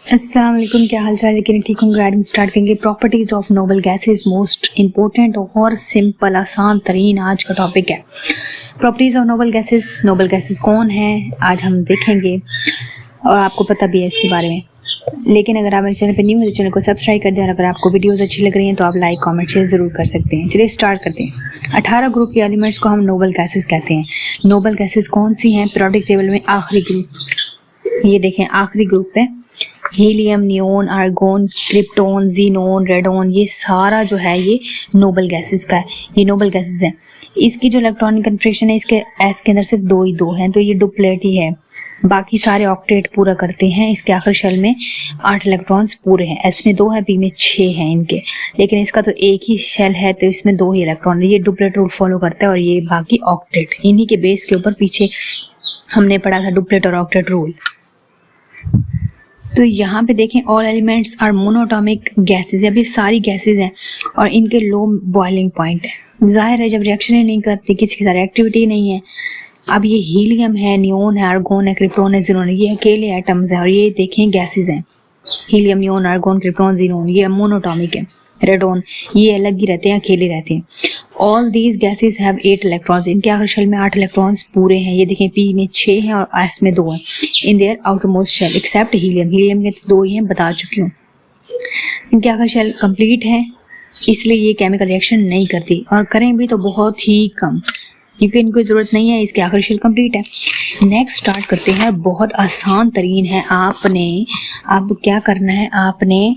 अस्सलाम वालेकुम, क्या हाल चाल। लेकिन ठीक हूँ। गाइड में स्टार्ट करेंगे properties of noble gases. Most important और सिंपल आसान तरीन आज का टॉपिक है properties of noble gases. Noble gases कौन है आज हम देखेंगे और आपको पता भी है इसके बारे में। लेकिन अगर आप मेरे चैनल पर न्यू है तो चैनल को सब्सक्राइब कर दें और अगर आपको वीडियोस अच्छी लग रही हैं तो आप लाइक कमेंट शेयर जरूर कर सकते हैं। चलिए स्टार्ट करते हैं। 18 ग्रुप के एलिमेंट्स को हम नोबल गैसेस कहते हैं। नोबल गैसेस कौन सी हैं? पीरियोडिक टेबल में आखिरी ग्रुप, ये देखें आखिरी ग्रुप पे helium, neon, argon, krypton, xenon, radon, ये सारा जो है ये नोबल गैसेस का है। ये नोबल गैसेस हैं। इसकी जो इलेक्ट्रॉनिक कन्फिग्रेशन है इसके एस के अंदर सिर्फ दो हैं, तो ये डुप्लेट ही है। बाकी सारे ऑक्टेट पूरा करते हैं। इसके आखिर शेल में 8 इलेक्ट्रॉन्स पूरे हैं। एस में 2 है, पी में 6 हैं इनके, लेकिन इसका तो एक ही शेल है तो इसमें 2 ही इलेक्ट्रॉन। ये डुप्लेट रूल फॉलो करता है और ये बाकी ऑक्टेट। इन्हीं के बेस के ऊपर पीछे हमने पढ़ा था डुप्लेट और ऑक्टेट रूल। तो यहाँ पे देखें all elements are monatomic gases. अभी सारी गैसेस हैं और इनके लो बॉइलिंग पॉइंट है। जाहिर है जब रिएक्शन ही नहीं करती, किसी की सारी एक्टिविटी नहीं है। अब ये हीलियम है, नियोन है, आर्गोन है, क्रिप्टोन है, जीनोन है, ये अकेले एटम्स हैं और ये देखें गैसेस हैं। Helium, neon, argon, krypton, xenon, ये मोनोटॉमिक है। रेडोन ये अलग ही रहते हैं, अकेले रहते हैं। All these gases have 8 electrons. इनके आखिर शेल में 8 इलेक्ट्रॉन्स पूरे हैं। ये देखें पी में 6 हैं और एस में 2 हैं in their outermost shell except helium. Helium के तो 2 ही हैं, बता चुकी हूँ। इनके आखिर शेल कंप्लीट है, इसलिए ये केमिकल रिएक्शन नहीं करती और करें भी तो बहुत ही कम, क्योंकि इनको जरूरत नहीं है। इसके आखिर शेल कंप्लीट है। नेक्स्ट स्टार्ट करते हैं। बहुत आसान तरीन है। आपने अब क्या करना है, आपने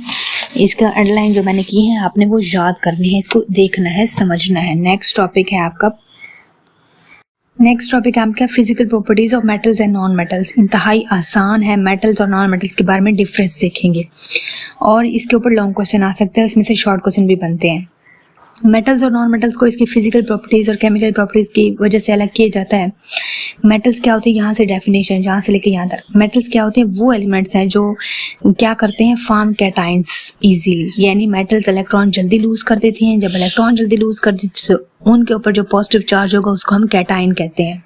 इसका अंडरलाइन जो मैंने की है आपने वो याद करनी है, इसको देखना है, समझना है। नेक्स्ट टॉपिक है आपका physical properties of metals and non metals. इंतहाई आसान है। मेटल्स और नॉन मेटल्स के बारे में डिफरेंस देखेंगे और इसके ऊपर लॉन्ग क्वेश्चन आ सकते हैं, इसमें से शॉर्ट क्वेश्चन भी बनते हैं। मेटल्स और नॉन मेटल्स को इसकी फिजिकल प्रॉपर्टीज और केमिकल प्रॉपर्टीज की वजह से अलग किया जाता है। मेटल्स क्या होते हैं, यहाँ से डेफिनेशन, जहाँ से लेके यहाँ तक। मेटल्स क्या होते हैं, वो एलिमेंट्स हैं जो क्या करते हैं, फॉर्म कैटाइंस इजीली, यानी मेटल्स इलेक्ट्रॉन जल्दी लूज कर देती हैं। जब इलेक्ट्रॉन जल्दी लूज कर देती है तो उनके ऊपर जो पॉजिटिव चार्ज होगा उसको हम कैटाइन कहते हैं।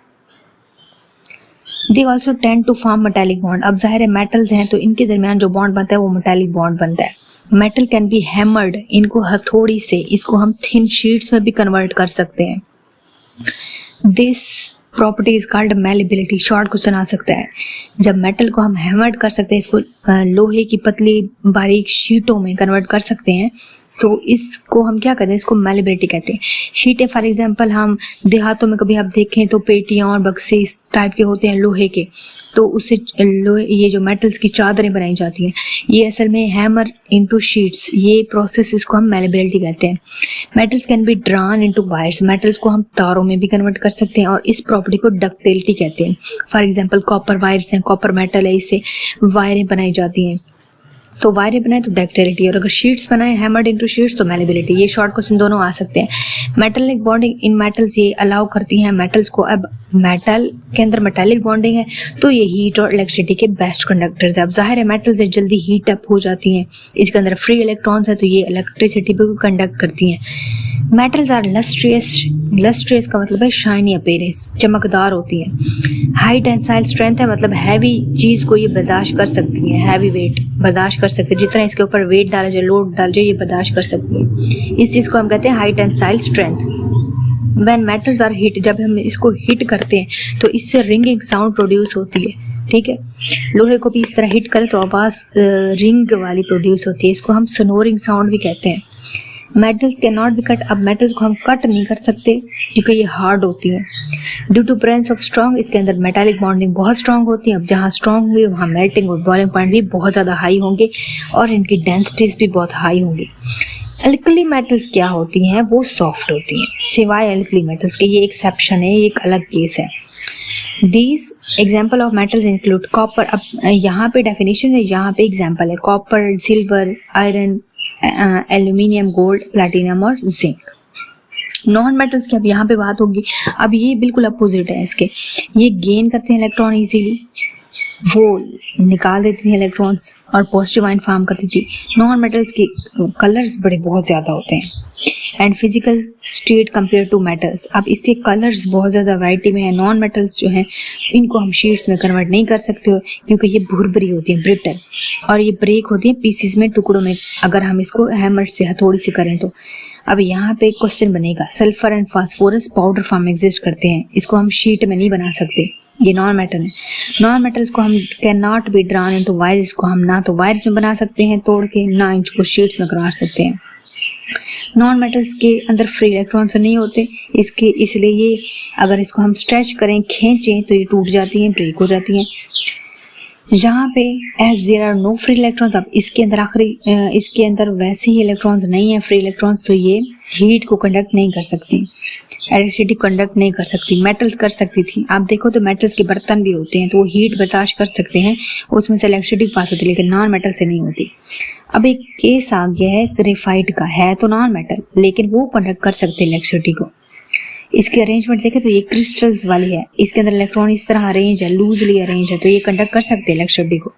They also tend to form metallic bond. अब जाहिर है मेटल्स हैं तो इनके दरमियान जो बॉन्ड बनता है वो मेटालिक बॉन्ड बनता है। मेटल कैन बी हैमर्ड, इनको हथौड़ी से, इसको हम थिन शीट्स में भी कन्वर्ट कर सकते हैं। This property is called malleability. Short question आ सकता है। जब मेटल को हम हैमर्ड कर सकते हैं, इसको लोहे की पतली बारीक शीटों में कन्वर्ट कर सकते हैं, तो इसको हम क्या कहते हैं, इसको मैलिबिलिटी कहते हैं। शीटें फॉर एग्जांपल हम देहातों में कभी आप देखें तो पेटियां और बक्से इस टाइप के होते हैं लोहे के, तो उससे लोहे, ये जो मेटल्स की चादरें बनाई जाती हैं, ये असल में हैमर इनटू शीट्स, ये प्रोसेस, इसको हम मैलिबिलिटी कहते हैं। Metals can be drawn into wires. Metals को हम तारों में भी कन्वर्ट कर सकते हैं और इस प्रॉपर्टी को डक्टिलिटी कहते हैं। फॉर एग्जाम्पल कॉपर वायर्स हैं, कॉपर मेटल है, इससे वायरें बनाई जाती हैं, तो वायरें बनाए तो डक्टिलिटी, और अगर शीट्स बनाए हैमर्ड इनटू शीट्स तो मैलिबिलिटी। ये शॉर्ट क्वेश्चन दोनों आ सकते हैं। मेटालिक बॉन्डिंग इन मेटल्स ये अलाउ करती हैं मेटल्स को। अब मेटल के अंदर मेटालिक बॉन्डिंग है तो ये हीट और इलेक्ट्रिसिटी के बेस्ट कंडक्टर्स है। अब जाहिर है मेटल्स जल्दी हीट अप हो जाती हैं, इसके अंदर फ्री इलेक्ट्रॉन्स है तो ये इलेक्ट्रिसिटी भी कंडक्ट करती हैं। Metals are लस्ट्रियस। लस्ट्रियस का मतलब है शाइनी अपीयरेंस, चमकदार होती हैं। हाई टेंसाइल स्ट्रेंथ है, मतलब हैवी चीज को ये बर्दाश्त कर सकती है, हैवी वेट बर्दाश्त कर सकते हैं। जितना इसके ऊपर वेट डाला जाए, लोड डाल जाए, ये बर्दाश्त कर सकती है। इस चीज को हम कहते हैं high tensile strength. When metals are heat, जब हम इसको हीट करते हैं तो इससे रिंगिंग साउंड प्रोड्यूस होती है। ठीक है, लोहे को भी इस तरह हीट करें तो आवाज रिंग वाली प्रोड्यूस होती है, इसको हम सनोरिंग साउंड भी कहते हैं। Metals can not be cut. अब मेटल्स को हम कट नहीं कर सकते क्योंकि ये हार्ड होती हैं। Due to presence of strong, इसके अंदर मेटालिक बॉन्डिंग बहुत स्ट्रॉन्ग होती है। अब जहाँ स्ट्रॉन्ग होंगे वहाँ मेल्टिंग और बॉइलिंग पॉइंट भी बहुत ज़्यादा हाई होंगे और इनकी डेंसिटीज भी बहुत हाई होंगी। अल्कली मेटल्स क्या होती हैं, वो सॉफ्ट होती हैं, सिवाय अल्कली मेटल्स के। ये एक्सेप्शन है, ये एक अलग केस है। These example of metals include copper। अब यहाँ पे डेफिनेशन है, यहाँ पे एग्जाम्पल है। Copper, silver, iron, aluminium, gold, platinum और जिंक। नॉन मेटल्स की अब यहाँ पे बात होगी। अब ये बिल्कुल अपोजिट है इसके। ये गेन करते हैं इलेक्ट्रॉन इजीली, वो निकाल देती हैं इलेक्ट्रॉन्स और पॉजिटिव आयन फॉर्म करती थी। नॉन मेटल्स के कलर्स बहुत ज़्यादा होते हैं। And physical state compare to metals. अब इसके कलर्स बहुत ज़्यादा वैरायटी में है। नॉन मेटल्स जो हैं इनको हम शीट्स में कन्वर्ट नहीं कर सकते हो क्योंकि ये भुरभुरी होती है, ब्रिटल, और ये ब्रेक होती है पीसीज में, टुकड़ों में, अगर हम इसको हैमर से हथौड़ी से करें तो। अब यहाँ पे क्वेश्चन बनेगा, sulphur and phosphorus powder form में एग्जिस्ट करते हैं, इसको हम शीट में नहीं बना सकते, ये नॉन मेटल है। नॉन मेटल्स को हम can not be drawn into wires, इसको हम ना तो वायर्स में बना सकते हैं तोड़ के, ना इनको शीट्स में करवा सकते हैं। नॉन मेटल्स के अंदर फ्री इलेक्ट्रॉन्स नहीं होते, इसलिए ये अगर इसको हम स्ट्रेच करें, खींचें तो ये टूट जाती हैं, ब्रेक हो जाती हैं। जहाँ पे as there are no free electrons, अब इसके अंदर वैसे ही इलेक्ट्रॉन्स नहीं है फ्री इलेक्ट्रॉन्स, तो ये हीट को कंडक्ट नहीं कर सकती, इलेक्ट्रिसिटी कंडक्ट नहीं कर सकती। मेटल्स कर सकती थी, आप देखो तो मेटल्स के बर्तन भी होते हैं तो वो हीट बर्दाश्त कर सकते हैं, उसमें से इलेक्ट्रिसिटी पास होती है, लेकिन नॉन मेटल से नहीं होती। अब एक केस आ गया है ग्रेफाइट का, है तो नॉन मेटल लेकिन वो कंडक्ट कर सकते हैं इलेक्ट्रिसिटी को। इसकी अरेंजमेंट देखें तो ये क्रिस्टल्स वाली है, इसके अंदर इलेक्ट्रॉन इस तरह अरेंज है, लूजली अरेंज है, तो ये कंडक्ट कर सकते हैं इलेक्ट्रिसिटी को।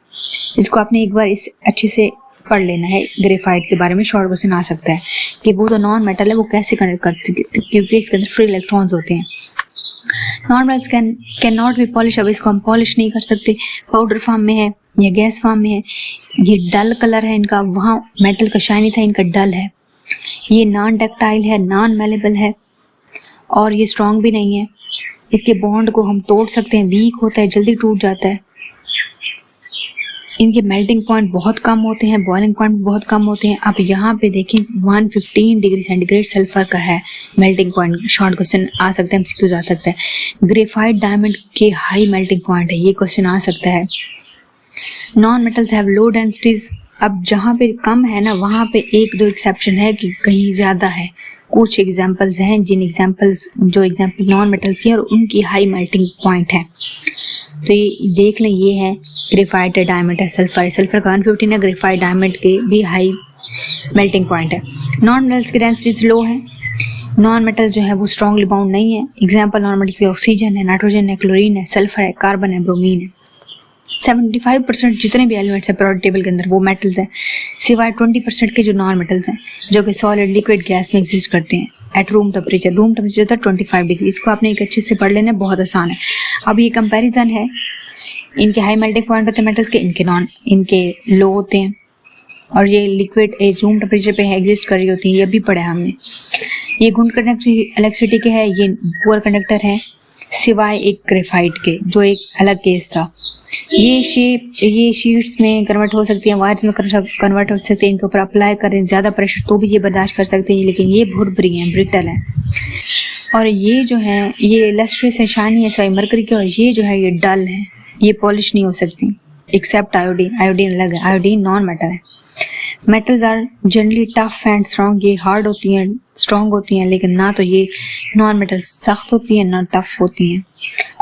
इसको आपने एक बार इस अच्छे से पढ़ लेना है, ग्रेफाइट के बारे में शॉर्ट क्वेश्चन आ सकता है कि वो तो नॉन मेटल है, वो कैसे कंडक्ट करती है, क्योंकि इसके अंदर फ्री इलेक्ट्रॉन्स होते हैं। Non metals can not be polish, अब इसको हम पॉलिश नहीं कर सकते, पाउडर फॉर्म में है या गैस फॉर्म में है। ये डल कलर है इनका, वहाँ मेटल का शाइनी था, इनका डल है। ये नॉन डक्टाइल है, नॉन मेलेबल है, और ये स्ट्रॉन्ग भी नहीं है। इसके बॉन्ड को हम तोड़ सकते हैं, वीक होता है, जल्दी टूट जाता है। इनके मेल्टिंग पॉइंट बहुत कम होते हैं, बॉइलिंग पॉइंट बहुत कम होते हैं। आप यहाँ पे देखें 115 डिग्री सेंटीग्रेड सल्फर का है मेल्टिंग पॉइंट, शॉर्ट क्वेश्चन आ सकता है, एमसीक्यूज आ सकता है। ग्रेफाइट डायमंड के हाई मेल्टिंग पॉइंट है, ये क्वेश्चन आ सकता है। Non metals have low densities, अब जहाँ पे कम है ना वहाँ पे एक दो एक्सेप्शन है कि कहीं ज्यादा है, कुछ एग्जांपल्स हैं जो एग्जांपल नॉन मेटल्स की और उनकी हाई मेल्टिंग पॉइंट है। तो ये देख लें, ये है ग्रेफाइट है, डायमंड है, सल्फर का 115 है, ग्रेफाइट डायमंड के भी हाई मेल्टिंग पॉइंट है। नॉन मेटल्स की डेंसिटी लो है, नॉन मेटल्स जो है वो स्ट्रॉन्गली बाउंड नहीं है। एग्जांपल नॉन मेटल्स के ऑक्सीजन है, नाइट्रोजन है, क्लोरीन है, सल्फर है, कार्बन है, ब्रोमीन है। 75% जितने भी एलिमेंट्स हैं पीरियोडिक टेबल के अंदर वो मेटल्स हैं, सिवाय 20% के जो नॉन मेटल्स हैं जो कि सॉलिड लिक्विड गैस में एग्जिस्ट करते हैं एट रूम टेम्परेचर था 25 डिग्री। इसको आपने एक अच्छे से पढ़ लेना, बहुत आसान है। अब ये कंपैरिजन है, इनके हाई मेल्टिंग पॉइंट होते हैं मेटल्स के, इनके लो होते हैं, और ये लिक्विड रूम टेम्परेचर पे एग्जिस्ट कर रही होती है, ये भी पढ़ा है हमने। ये गुड कंडक्टर इलेक्ट्रिसिटी के है, ये पुअर कंडक्टर है, सिवाय एक ग्रेफाइट के जो एक अलग केस था। ये शीट्स में कन्वर्ट हो सकती हैं, वायर्स में कन्वर्ट हो सकती हैं, इनके ऊपर अप्लाई करें ज़्यादा प्रेशर तो भी ये बर्दाश्त कर सकते हैं, लेकिन ये भुरभुरी हैं, ब्रिटल हैं। और ये जो है ये लस्ट्रस है, शाइनी है सिवाय मरकरी के, और ये जो है ये डल है, ये पॉलिश नहीं हो सकती एक्सेप्ट आयोडीन अलग है, आयोडीन नॉन मेटल है। Metals are generally tough and strong, ये हार्ड होती हैं, स्ट्रॉन्ग होती हैं, लेकिन ना तो ये नॉन मेटल्स सख्त होती हैं ना टफ होती हैं।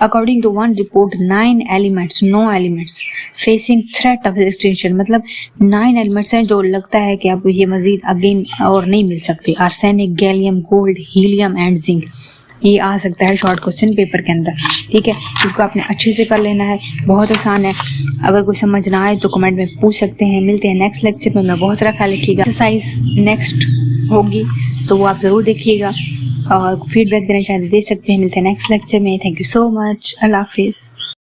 According to one report 9 elements facing threat of extinction, मतलब 9 एलिमेंट्स हैं जो लगता है कि अब ये मजीद अगेन और नहीं मिल सकते। Arsenic, gallium, gold, helium and zinc, ये आ सकता है शॉर्ट क्वेश्चन पेपर के अंदर, ठीक है। इसको आपने अच्छे से कर लेना है, बहुत आसान है। अगर कोई समझ ना आए तो कमेंट में पूछ सकते हैं। मिलते हैं नेक्स्ट लेक्चर में, मैं बहुत सारा ख्याल रखिएगा। एक्सरसाइज नेक्स्ट होगी तो वो आप ज़रूर देखिएगा, और फीडबैक देना चाहते दे सकते हैं। मिलते हैं नेक्स्ट लेक्चर में। थैंक यू सो मच, अल्लाह हाफिज़।